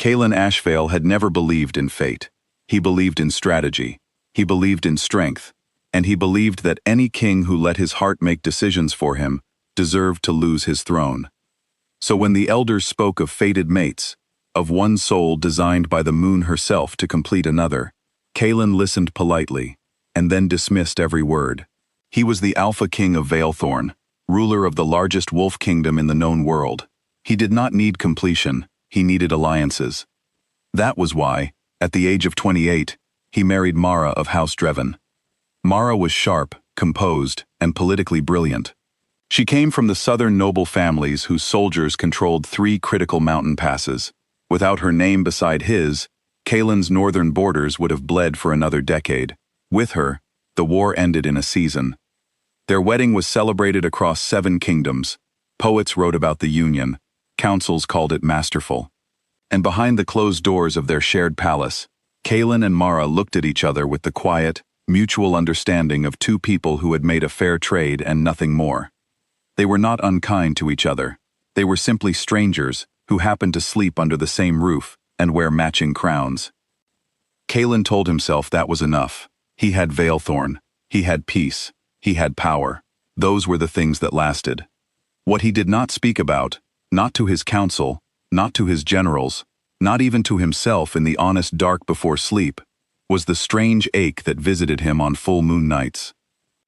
Cailan Ashvale had never believed in fate. He believed in strategy. He believed in strength. And he believed that any king who let his heart make decisions for him deserved to lose his throne. So when the elders spoke of fated mates, of one soul designed by the moon herself to complete another, Cailan listened politely, and then dismissed every word. He was the Alpha King of Valethorn, ruler of the largest wolf kingdom in the known world. He did not need completion, he needed alliances. That was why, at the age of 28, he married Mara of House Dreven. Mara was sharp, composed, and politically brilliant. She came from the southern noble families whose soldiers controlled 3 critical mountain passes. Without her name beside his, Cailan's northern borders would have bled for another decade. With her, the war ended in a season. Their wedding was celebrated across 7 kingdoms. Poets wrote about the union. Councils called it masterful. And behind the closed doors of their shared palace, Cailan and Mara looked at each other with the quiet, mutual understanding of 2 people who had made a fair trade and nothing more. They were not unkind to each other. They were simply strangers who happened to sleep under the same roof and wear matching crowns. Cailan told himself that was enough. He had Valethorn. He had peace. He had power. Those were the things that lasted. What he did not speak about, not to his council, not to his generals, not even to himself in the honest dark before sleep, was the strange ache that visited him on full moon nights.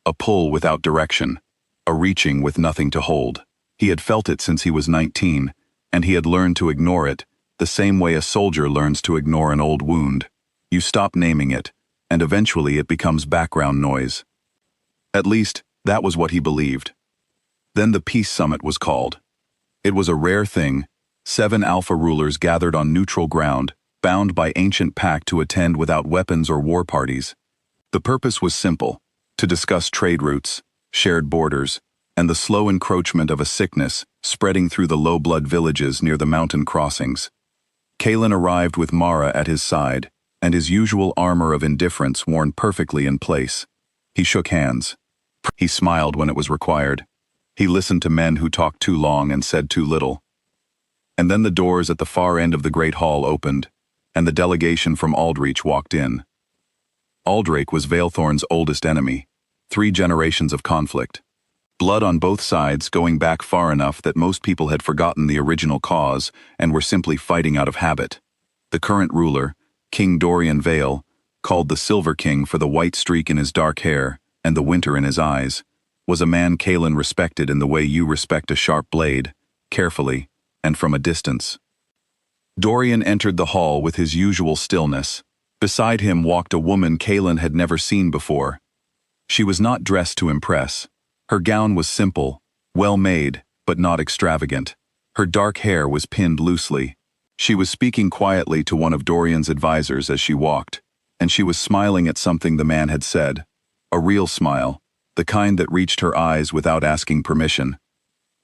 A pull without direction, a reaching with nothing to hold. He had felt it since he was 19, and he had learned to ignore it, the same way a soldier learns to ignore an old wound. You stop naming it, and eventually it becomes background noise. At least, that was what he believed. Then the Peace Summit was called. It was a rare thing. 7 alpha rulers gathered on neutral ground, bound by ancient pact to attend without weapons or war parties. The purpose was simple: to discuss trade routes, shared borders, and the slow encroachment of a sickness spreading through the low-blood villages near the mountain crossings. Cailan arrived with Mara at his side, and his usual armor of indifference worn perfectly in place. He shook hands. He smiled when it was required. He listened to men who talked too long and said too little. And then the doors at the far end of the great hall opened, and the delegation from Aldreich walked in. Aldreich was Valethorn's oldest enemy. 3 generations of conflict. Blood on both sides going back far enough that most people had forgotten the original cause and were simply fighting out of habit. The current ruler, King Dorian Vale, called the Silver King for the white streak in his dark hair and the winter in his eyes, was a man Cailan respected in the way you respect a sharp blade, carefully, and from a distance. Dorian entered the hall with his usual stillness. Beside him walked a woman Cailan had never seen before. She was not dressed to impress. Her gown was simple, well-made, but not extravagant. Her dark hair was pinned loosely. She was speaking quietly to one of Dorian's advisors as she walked, and she was smiling at something the man had said. A real smile, the kind that reached her eyes without asking permission.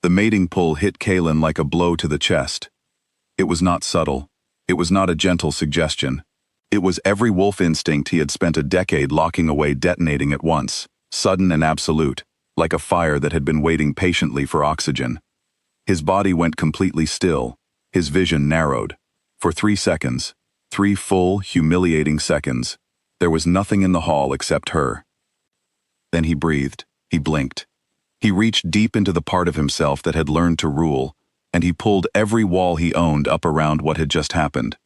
The mating pull hit Cailan like a blow to the chest. It was not subtle. It was not a gentle suggestion. It was every wolf instinct he had spent a decade locking away detonating at once, sudden and absolute, like a fire that had been waiting patiently for oxygen. His body went completely still, his vision narrowed. For 3 seconds, 3 full, humiliating seconds, there was nothing in the hall except her. Then he breathed, he blinked. He reached deep into the part of himself that had learned to rule, and he pulled every wall he owned up around what had just happened.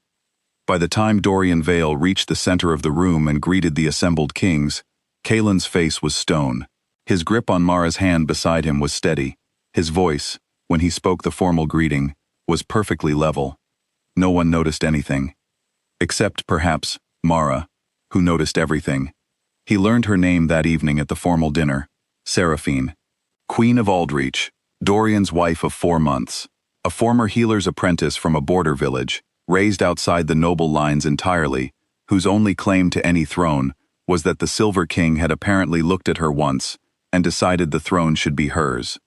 By the time Dorian Vale reached the center of the room and greeted the assembled kings, Cailan's face was stone. His grip on Mara's hand beside him was steady. His voice, when he spoke the formal greeting, was perfectly level. No one noticed anything. Except, perhaps, Mara, who noticed everything. He learned her name that evening at the formal dinner: Seraphine. Queen of Aldreich, Dorian's wife of 4 months, a former healer's apprentice from a border village, raised outside the noble lines entirely, whose only claim to any throne was that the Silver King had apparently looked at her once and decided the throne should be hers.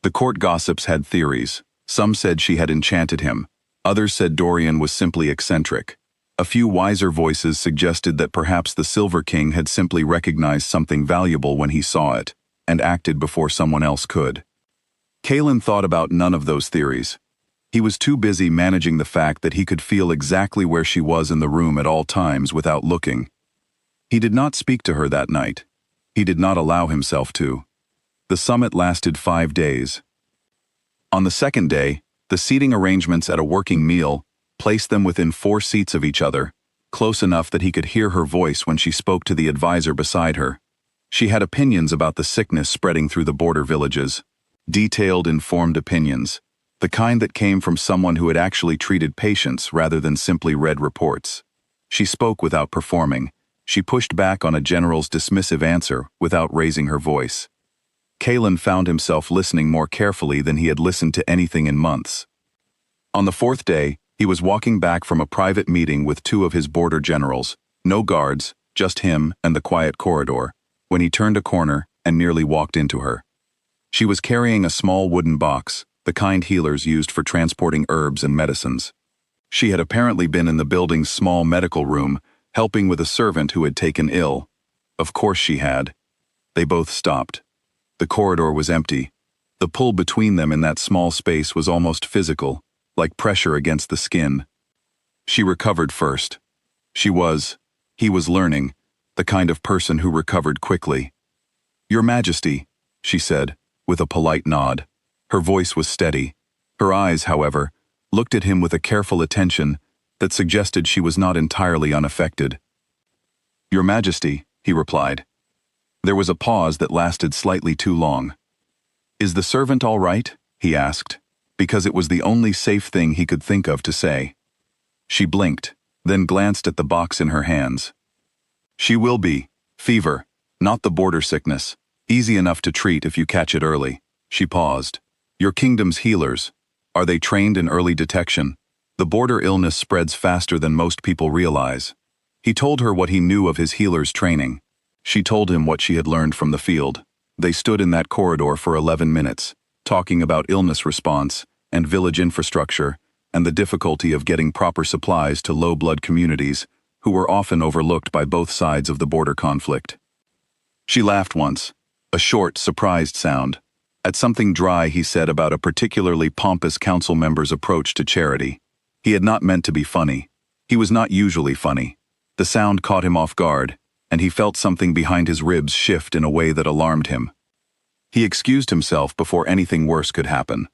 The court gossips had theories. Some said she had enchanted him. Others said Dorian was simply eccentric. A few wiser voices suggested that perhaps the Silver King had simply recognized something valuable when he saw it, and acted before someone else could. Cailan thought about none of those theories. He was too busy managing the fact that he could feel exactly where she was in the room at all times without looking. He did not speak to her that night. He did not allow himself to. The summit lasted 5 days. On the second day, the seating arrangements at a working meal placed them within 4 seats of each other, close enough that he could hear her voice when she spoke to the advisor beside her. She had opinions about the sickness spreading through the border villages. Detailed, informed opinions. The kind that came from someone who had actually treated patients rather than simply read reports. She spoke without performing. She pushed back on a general's dismissive answer without raising her voice. Kalen found himself listening more carefully than he had listened to anything in months. On the 4th day, he was walking back from a private meeting with 2 of his border generals, no guards, just him and the quiet corridor, when he turned a corner and nearly walked into her. She was carrying a small wooden box, the kind healers used for transporting herbs and medicines. She had apparently been in the building's small medical room, helping with a servant who had taken ill. Of course she had. They both stopped. The corridor was empty. The pull between them in that small space was almost physical, like pressure against the skin. She recovered first. He was learning, the kind of person who recovered quickly. "Your Majesty," she said, with a polite nod. Her voice was steady. Her eyes, however, looked at him with a careful attention that suggested she was not entirely unaffected. "Your Majesty," he replied. There was a pause that lasted slightly too long. "Is the servant all right?" he asked, because it was the only safe thing he could think of to say. She blinked, then glanced at the box in her hands. "She will be. Fever, not the border sickness. Easy enough to treat if you catch it early." She paused. "Your kingdom's healers, are they trained in early detection? The border illness spreads faster than most people realize." He told her what he knew of his healers' training. She told him what she had learned from the field. They stood in that corridor for 11 minutes, talking about illness response and village infrastructure and the difficulty of getting proper supplies to low-blood communities who were often overlooked by both sides of the border conflict. She laughed once, a short, surprised sound, at something dry he said about a particularly pompous council member's approach to charity. He had not meant to be funny. He was not usually funny. The sound caught him off guard, and he felt something behind his ribs shift in a way that alarmed him. He excused himself before anything worse could happen.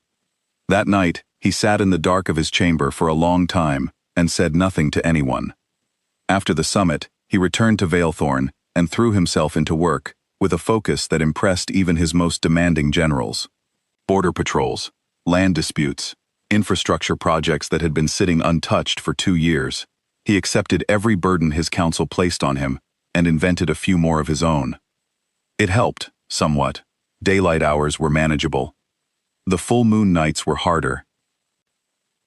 That night, he sat in the dark of his chamber for a long time and said nothing to anyone. After the summit, he returned to Valethorn and threw himself into work, with a focus that impressed even his most demanding generals. Border patrols, land disputes, infrastructure projects that had been sitting untouched for 2 years. He accepted every burden his council placed on him and invented a few more of his own. It helped, somewhat. Daylight hours were manageable. The full moon nights were harder.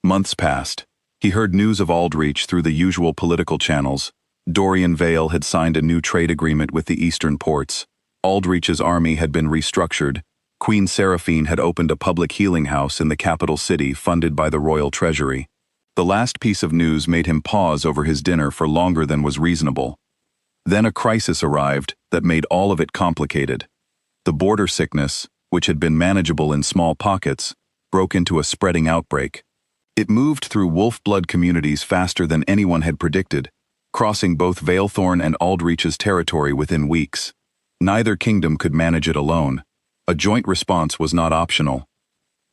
Months passed. He heard news of Aldreich through the usual political channels. Dorian Vale had signed a new trade agreement with the eastern ports. Aldreich's army had been restructured. Queen Seraphine had opened a public healing house in the capital city funded by the royal treasury. The last piece of news made him pause over his dinner for longer than was reasonable. Then a crisis arrived that made all of it complicated. The border sickness, which had been manageable in small pockets, broke into a spreading outbreak. It moved through wolf-blood communities faster than anyone had predicted, crossing both Valethorn and Aldreich's territory within weeks. Neither kingdom could manage it alone. A joint response was not optional.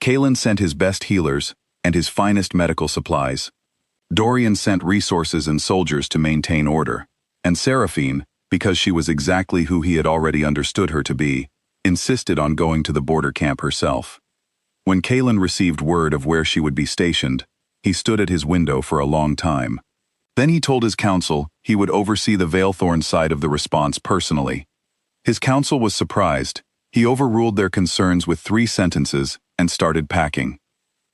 Kalen sent his best healers and his finest medical supplies. Dorian sent resources and soldiers to maintain order. And Seraphine, because she was exactly who he had already understood her to be, insisted on going to the border camp herself. When Kalen received word of where she would be stationed, he stood at his window for a long time. Then he told his council he would oversee the Valethorn side of the response personally. His council was surprised. He overruled their concerns with 3 sentences and started packing.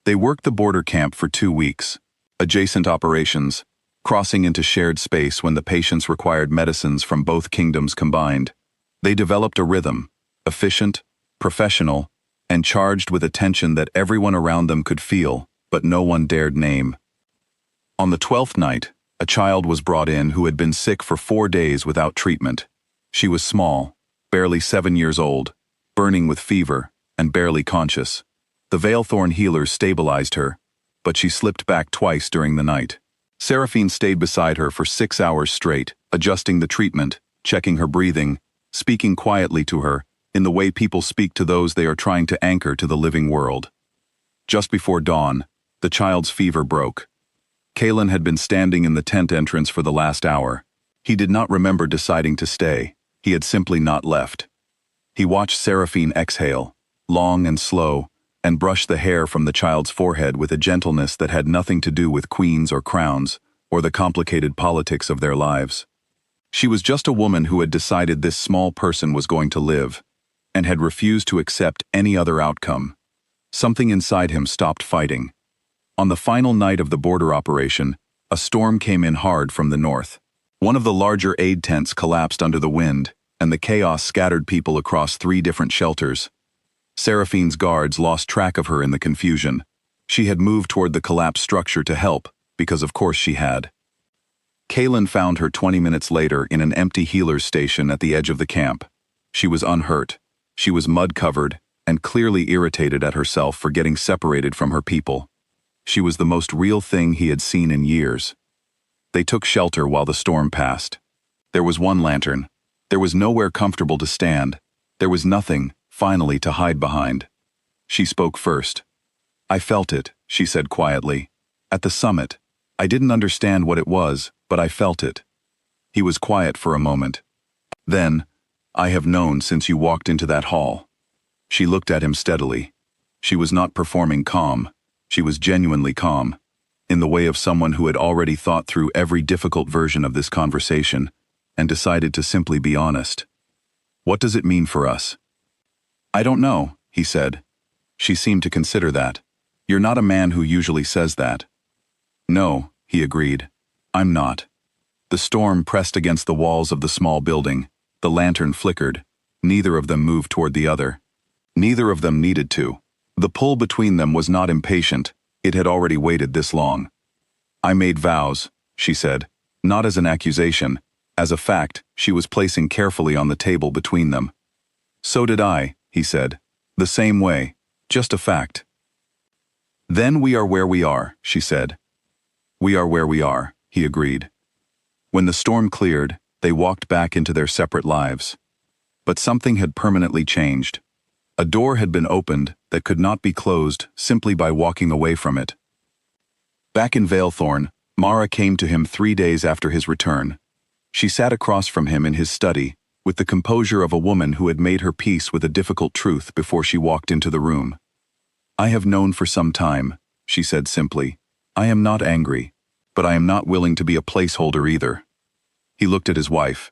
They worked the border camp for 2 weeks. Adjacent operations, crossing into shared space when the patients required medicines from both kingdoms combined. They developed a rhythm, efficient, professional, and charged with attention that everyone around them could feel, but no one dared name. On the 12th night, a child was brought in who had been sick for 4 days without treatment. She was small, barely 7 years old, burning with fever, and barely conscious. The Valethorn healers stabilized her, but she slipped back twice during the night. Seraphine stayed beside her for 6 hours straight, adjusting the treatment, checking her breathing, speaking quietly to her, in the way people speak to those they are trying to anchor to the living world. Just before dawn, the child's fever broke. Kalen had been standing in the tent entrance for the last hour. He did not remember deciding to stay. He had simply not left. He watched Seraphine exhale, long and slow, and brush the hair from the child's forehead with a gentleness that had nothing to do with queens or crowns, or the complicated politics of their lives. She was just a woman who had decided this small person was going to live, and had refused to accept any other outcome. Something inside him stopped fighting. On the final night of the border operation, a storm came in hard from the north. One of the larger aid tents collapsed under the wind, and the chaos scattered people across 3 different shelters. Seraphine's guards lost track of her in the confusion. She had moved toward the collapsed structure to help, because of course she had. Kalen found her 20 minutes later in an empty healer's station at the edge of the camp. She was unhurt. She was mud-covered, and clearly irritated at herself for getting separated from her people. She was the most real thing he had seen in years. They took shelter while the storm passed. There was one lantern. There was nowhere comfortable to stand. There was nothing, finally, to hide behind. She spoke first. "I felt it," she said quietly. "At the summit. I didn't understand what it was, but I felt it." He was quiet for a moment. Then, "I have known since you walked into that hall." She looked at him steadily. She was not performing calm. She was genuinely calm, in the way of someone who had already thought through every difficult version of this conversation and decided to simply be honest. "What does it mean for us?" "I don't know," he said. She seemed to consider that. "You're not a man who usually says that." "No," he agreed. "I'm not." The storm pressed against the walls of the small building. The lantern flickered. Neither of them moved toward the other. Neither of them needed to. The pull between them was not impatient. It had already waited this long. "I made vows," she said, not as an accusation, as a fact she was placing carefully on the table between them. "So did I," he said. "The same way. Just a fact." "Then we are where we are," she said. "We are where we are," he agreed. When the storm cleared, they walked back into their separate lives. But something had permanently changed. A door had been opened that could not be closed simply by walking away from it. Back in Valethorn, Mara came to him 3 days after his return. She sat across from him in his study, with the composure of a woman who had made her peace with a difficult truth before she walked into the room. "I have known for some time," she said simply. "I am not angry, but I am not willing to be a placeholder either." He looked at his wife,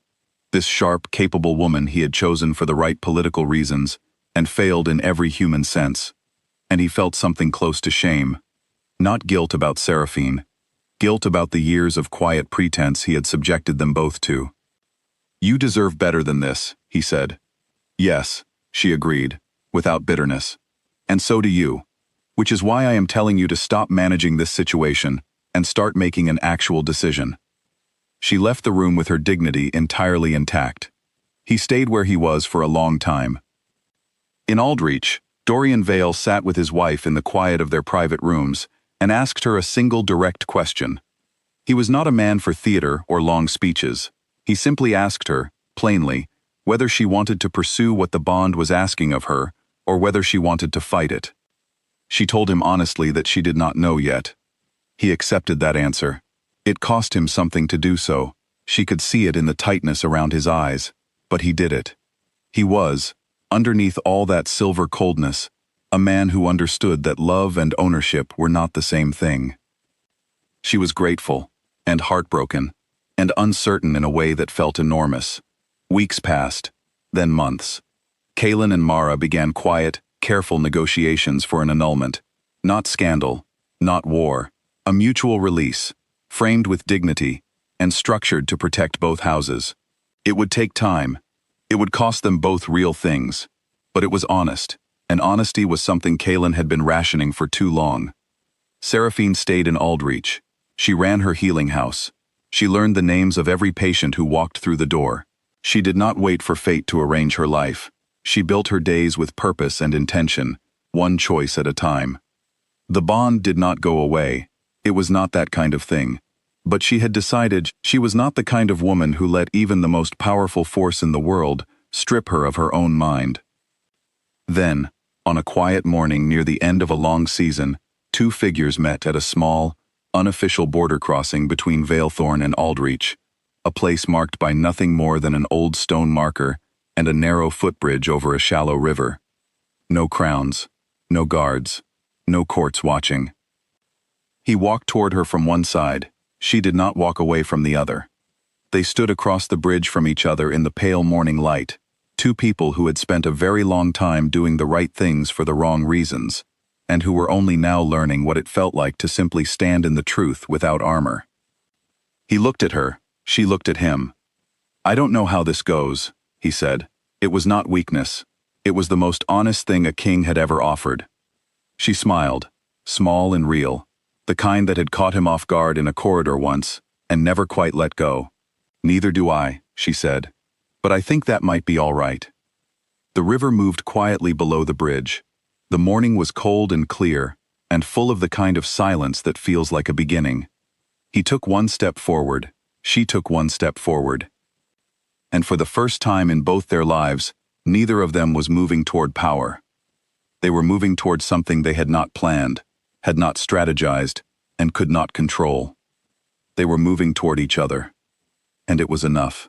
this sharp, capable woman he had chosen for the right political reasons, and failed in every human sense. And he felt something close to shame. Not guilt about Seraphine. Guilt about the years of quiet pretense he had subjected them both to. "You deserve better than this," he said. "Yes," she agreed, without bitterness. "And so do you. Which is why I am telling you to stop managing this situation and start making an actual decision." She left the room with her dignity entirely intact. He stayed where he was for a long time. In Aldreach, Dorian Vale sat with his wife in the quiet of their private rooms and asked her a single direct question. He was not a man for theater or long speeches. He simply asked her, plainly, whether she wanted to pursue what the bond was asking of her or whether she wanted to fight it. She told him honestly that she did not know yet. He accepted that answer. It cost him something to do so. She could see it in the tightness around his eyes, but he did it. He was, underneath all that silver coldness, a man who understood that love and ownership were not the same thing. She was grateful, and heartbroken, and uncertain in a way that felt enormous. Weeks passed, then months. Kalen and Mara began quiet, careful negotiations for an annulment. Not scandal, not war, a mutual release, framed with dignity, and structured to protect both houses. It would take time. It would cost them both real things, but it was honest, and honesty was something Kalen had been rationing for too long. Seraphine stayed in Aldreach. She ran her healing house. She learned the names of every patient who walked through the door. She did not wait for fate to arrange her life. She built her days with purpose and intention, one choice at a time. The bond did not go away. It was not that kind of thing. But she had decided she was not the kind of woman who let even the most powerful force in the world strip her of her own mind. Then, on a quiet morning near the end of a long season, two figures met at a small, unofficial border crossing between Valethorn and Aldreach, a place marked by nothing more than an old stone marker and a narrow footbridge over a shallow river. No crowns, no guards, no courts watching. He walked toward her from one side. She did not walk away from the other. They stood across the bridge from each other in the pale morning light, two people who had spent a very long time doing the right things for the wrong reasons, and who were only now learning what it felt like to simply stand in the truth without armor. He looked at her, she looked at him. "I don't know how this goes," he said. It was not weakness. It was the most honest thing a king had ever offered. She smiled, small and real, the kind that had caught him off guard in a corridor once, and never quite let go. "Neither do I," she said, "but I think that might be all right." The river moved quietly below the bridge. The morning was cold and clear, and full of the kind of silence that feels like a beginning. He took one step forward, she took one step forward. And for the first time in both their lives, neither of them was moving toward power. They were moving toward something they had not planned, had not strategized, and could not control. They were moving toward each other. And it was enough.